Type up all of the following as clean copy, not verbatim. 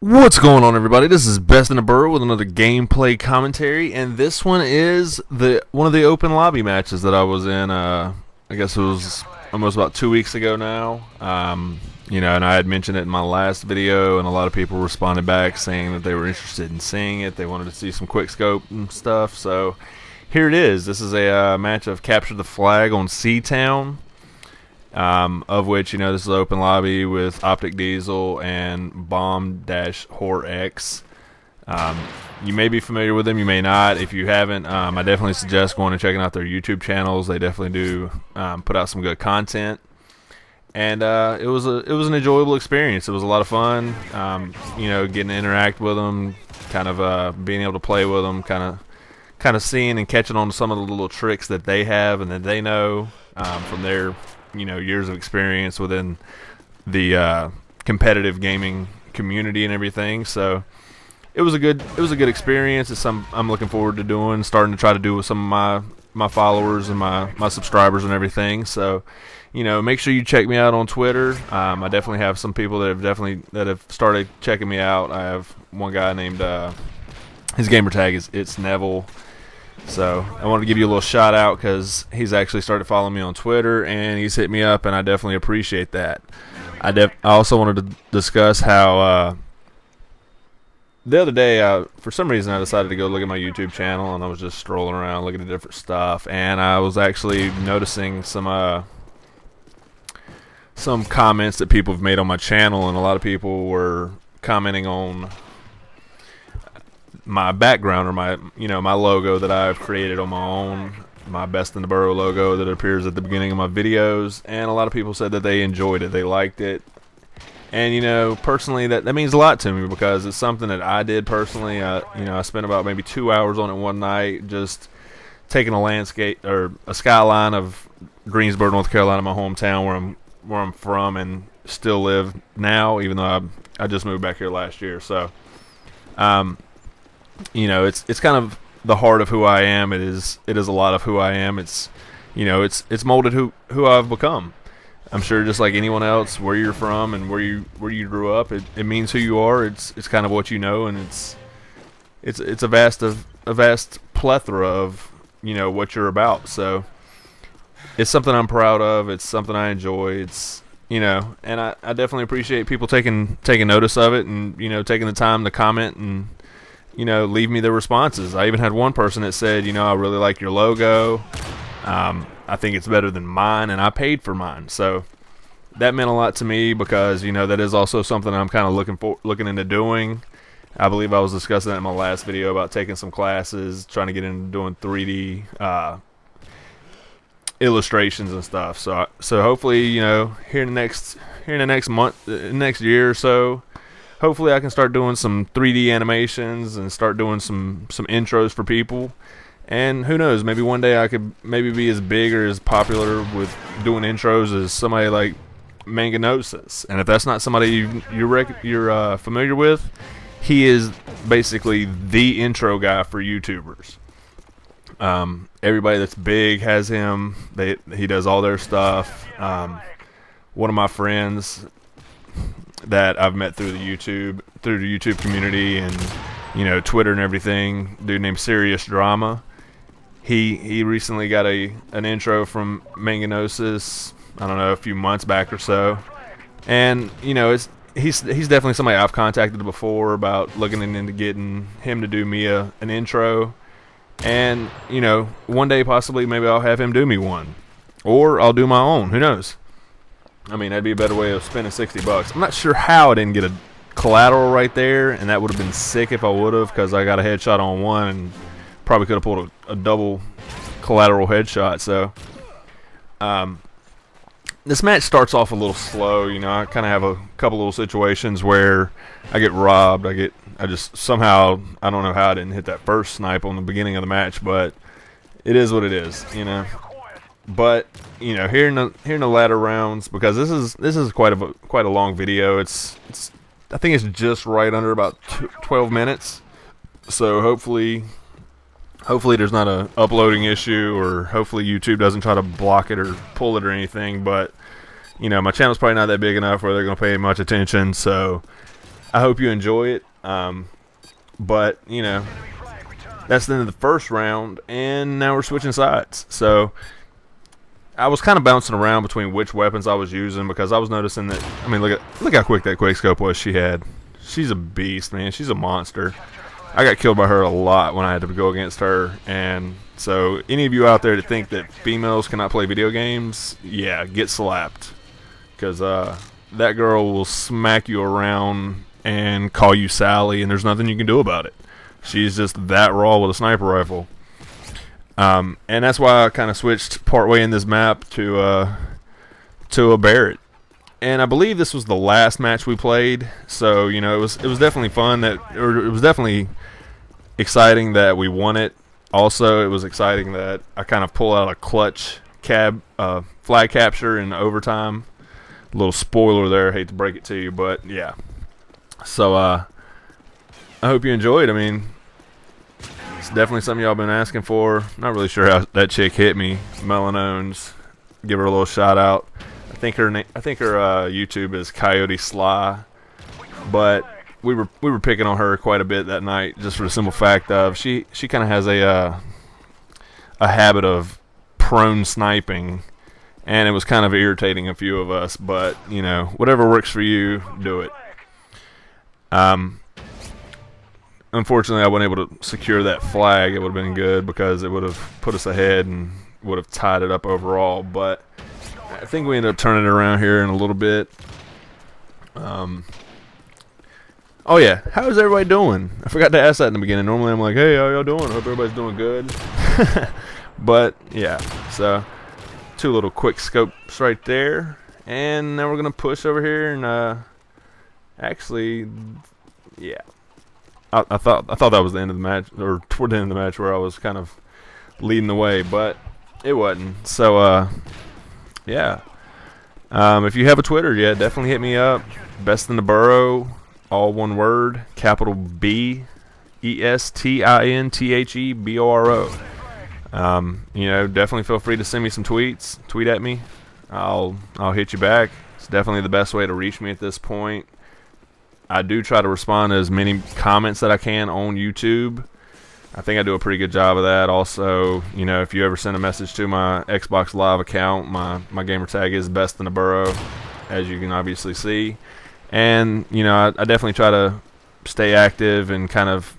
What's going on, everybody? This is Best in the Burrow with another gameplay commentary, and this one is one of the open lobby matches that I was in. I guess it was almost about 2 weeks ago now. And I had mentioned it in my last video, and a lot of people responded back saying that they were interested in seeing it. They wanted to see some quick scope and stuff. So here it is. This is a match of Capture the Flag on Seatown. Of which, this is open lobby with Optic Diesel and Bomb-Hor X. You may be familiar with them, you may not. If you haven't, I definitely suggest going and checking out their YouTube channels. They definitely do put out some good content. And it was an enjoyable experience. It was a lot of fun, getting to interact with them, kind of being able to play with them, kind of seeing and catching on to some of the little tricks that they have and that they know from their years of experience within the competitive gaming community and everything. So it was a good experience. It's something I'm looking forward to doing, starting to try to do with some of my followers and my subscribers and everything. So make sure you check me out on Twitter. I definitely have some people that have started checking me out. I have one guy named his gamer tag is It's Neville. So I wanted to give you a little shout out because he's actually started following me on Twitter and he's hit me up, and I definitely appreciate that. I also wanted to discuss how the other day, for some reason, I decided to go look at my YouTube channel, and I was just strolling around looking at different stuff, and I was actually noticing some comments that people have made on my channel, and a lot of people were commenting on my background, or my logo that I've created on my own, my Best in the Burrow logo that appears at the beginning of my videos. And a lot of people said that they enjoyed it, they liked it. And personally, that means a lot to me because it's something that I did personally. I spent about maybe 2 hours on it one night, just taking a landscape or a skyline of Greensboro, North Carolina, my hometown, where I'm from and still live now, even though I just moved back here last year. So it's kind of the heart of who I am. It is a lot of who I am. It's molded who I've become. I'm sure just like anyone else, where you're from and where you grew up, it means who you are. It's kind of what you know, and it's a vast plethora of what you're about. So it's something I'm proud of. It's something I enjoy. It's and I definitely appreciate people taking notice of it and taking the time to comment and leave me their responses. I even had one person that said, I really like your logo. I think it's better than mine, and I paid for mine. So that meant a lot to me because, that is also something I'm kind of looking into doing. I believe I was discussing that in my last video about taking some classes, trying to get into doing 3D illustrations and stuff. So hopefully, here in the next year or so, hopefully I can start doing some 3D animations and start doing some intros for people. And who knows, maybe one day I could maybe be as big or as popular with doing intros as somebody like Manganosis. And if that's not somebody you're familiar with, he is basically the intro guy for YouTubers. Everybody that's big has him. He does all their stuff. One of my friends that I've met through the YouTube community and Twitter and everything, dude named Serious Drama. He recently got an intro from Manganosis, I don't know, a few months back or so. And he's definitely somebody I've contacted before about looking into getting him to do me an intro. And one day possibly maybe I'll have him do me one, or I'll do my own. Who knows? I mean, that'd be a better way of spending $60. I'm not sure how I didn't get a collateral right there, and that would have been sick if I would have, because I got a headshot on one and probably could have pulled a double collateral headshot. So this match starts off a little slow. I kind of have a couple little situations where I get robbed. I just somehow, I don't know how I didn't hit that first snipe on the beginning of the match, but it is what it is, But here in the latter rounds, because this is quite a long video. I think it's just right under about 12 minutes. So hopefully there's not a uploading issue, or hopefully YouTube doesn't try to block it or pull it or anything. But my channel's probably not that big enough where they're gonna pay much attention. So I hope you enjoy it. But you know, that's the end of the first round, and now we're switching sides. So I was kind of bouncing around between which weapons I was using because I was noticing that. I mean, look how quick that quickscope was. She had. She's a beast, man. She's a monster. I got killed by her a lot when I had to go against her, and so any of you out there that think that females cannot play video games, yeah, get slapped, because that girl will smack you around and call you Sally, and there's nothing you can do about it. She's just that raw with a sniper rifle. And that's why I kind of switched partway in this map to a Barrett. And I believe this was the last match we played, so you know it was definitely fun it was definitely exciting that we won it. Also, it was exciting that I kind of pulled out a clutch flag capture in overtime. A little spoiler there, hate to break it to you, but yeah. So I hope you enjoyed. I mean, it's definitely something y'all been asking for. Not really sure how that chick hit me, Melanones. Give her a little shout out. I think her YouTube is Coyote Sly, but we were picking on her quite a bit that night just for the simple fact of she kind of has a habit of prone sniping, and it was kind of irritating a few of us. But you know, whatever works for you, do it. Unfortunately, I wasn't able to secure that flag. It would have been good because it would have put us ahead and would have tied it up overall. But I think we ended up turning it around here in a little bit. Oh yeah, how is everybody doing? I forgot to ask that in the beginning. Normally I'm like, hey, how y'all doing? I hope everybody's doing good. But yeah, so 2 little quick scopes right there, and now we're gonna push over here and actually, yeah, I thought that was the end of the match, or toward the end of the match where I was kind of leading the way, but it wasn't. So yeah. If you have a Twitter yet, definitely hit me up. Best in the Borough, all one word, capital B, ESTINTHEBORO. You know, definitely feel free to send me some tweets. Tweet at me. I'll hit you back. It's definitely the best way to reach me at this point. I do try to respond to as many comments that I can on YouTube. I think I do a pretty good job of that. Also, you know, if you ever send a message to my Xbox Live account, my gamer tag is Best in the Borough, as you can obviously see. And, you know, I definitely try to stay active and kind of,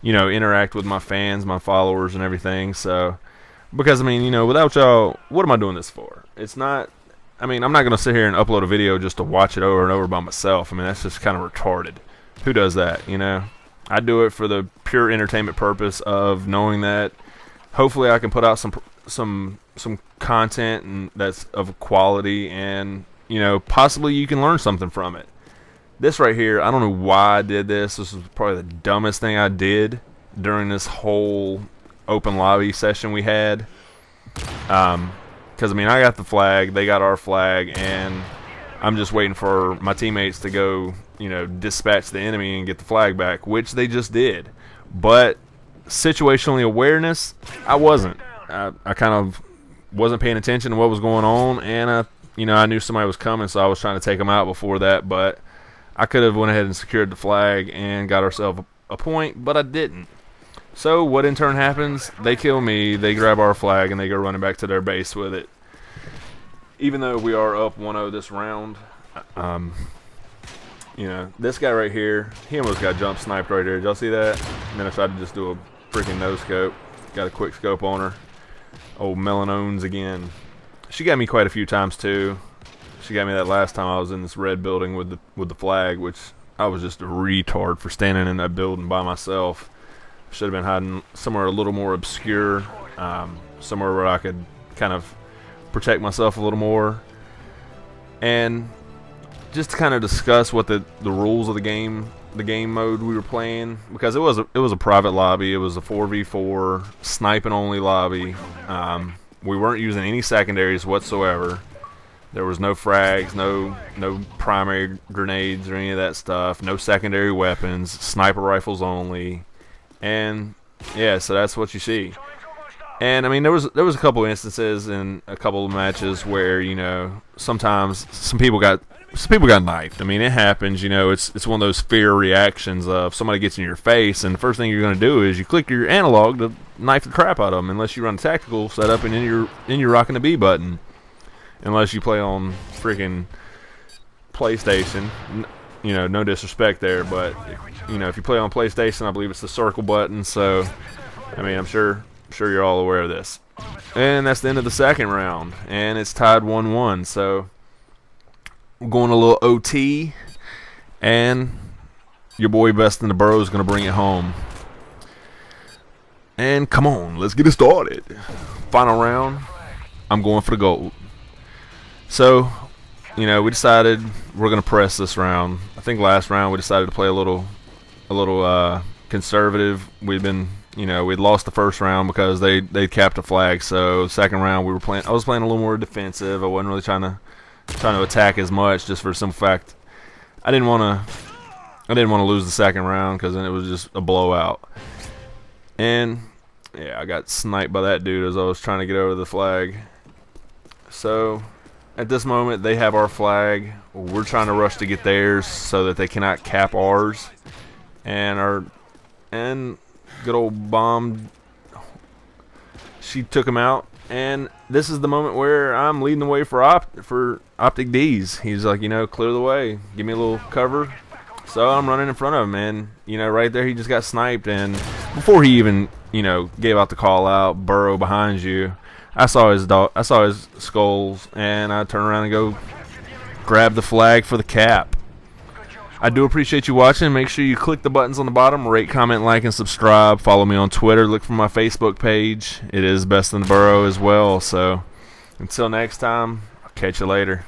you know, interact with my fans, my followers, and everything. So, because, I mean, you know, without y'all, what am I doing this for? It's not, I mean, I'm not going to sit here and upload a video just to watch it over and over by myself. I mean, that's just kind of retarded. Who does that, you know? I do it for the pure entertainment purpose of knowing that hopefully I can put out some content and that's of quality, and you know, possibly you can learn something from it. This right here, I don't know why I did this. This was probably the dumbest thing I did during this whole open lobby session we had. Because I mean, I got the flag, they got our flag, and I'm just waiting for my teammates to go, you know, dispatch the enemy and get the flag back, which they just did. But situationally awareness, I wasn't. I kind of wasn't paying attention to what was going on, and you know, I knew somebody was coming, so I was trying to take them out before that. But I could have went ahead and secured the flag and got ourselves a point, but I didn't. So what in turn happens? They kill me, they grab our flag, and they go running back to their base with it. Even though we are up 1-0 this round, you know, this guy right here, he almost got jump sniped right here. Did y'all see that? And then I tried to just do a freaking no scope. Got a quick scope on her. Old Melanones again. She got me quite a few times too. She got me that last time I was in this red building with the flag, which I was just a retard for standing in that building by myself. Should have been hiding somewhere a little more obscure, somewhere where I could kind of protect myself a little more. And just to kind of discuss what the rules of the game mode we were playing, because it was a private lobby. It was a 4v4 sniping only lobby. We weren't using any secondaries whatsoever. There was no frags, no primary grenades or any of that stuff. No secondary weapons, sniper rifles only. And yeah, so that's what you see. And I mean, there was a couple instances in a couple of matches where, you know, sometimes some people got So people got knifed. I mean, it happens. You know, it's one of those fear reactions of somebody gets in your face, and the first thing you're going to do is you click your analog to knife the crap out of them. Unless you run a tactical setup and then you're rocking the B button. Unless you play on freaking PlayStation. You know, no disrespect there, but you know, if you play on PlayStation, I believe it's the circle button. So, I mean, I'm sure you're all aware of this. And that's the end of the second round, and it's tied 1-1. So we're going a little OT, and your boy Best in the Borough is going to bring it home. And come on, let's get it started. Final round, I'm going for the gold. So, you know, we decided we're going to press this round. I think last round we decided to play a little conservative. We'd lost the first round because they capped a flag. So second round I was playing a little more defensive. I wasn't really trying to attack as much, just for some fact I didn't want to lose the second round, because then it was just a blowout. And yeah, I got sniped by that dude as I was trying to get over the flag. So at this moment they have our flag. We're trying to rush to get theirs so that they cannot cap ours. And good old bomb, she took him out. And this is the moment where I'm leading the way for Optic D's. He's like, you know, clear the way, give me a little cover. So I'm running in front of him, and you know, right there he just got sniped. And before he even, you know, gave out the call out, Burrow behind you, I saw his skulls, and I turn around and go grab the flag for the cap. I do appreciate you watching. Make sure you click the buttons on the bottom, rate, comment, like, and subscribe. Follow me on Twitter. Look for my Facebook page. It is Best in the Borough as well. So until next time, I'll catch you later.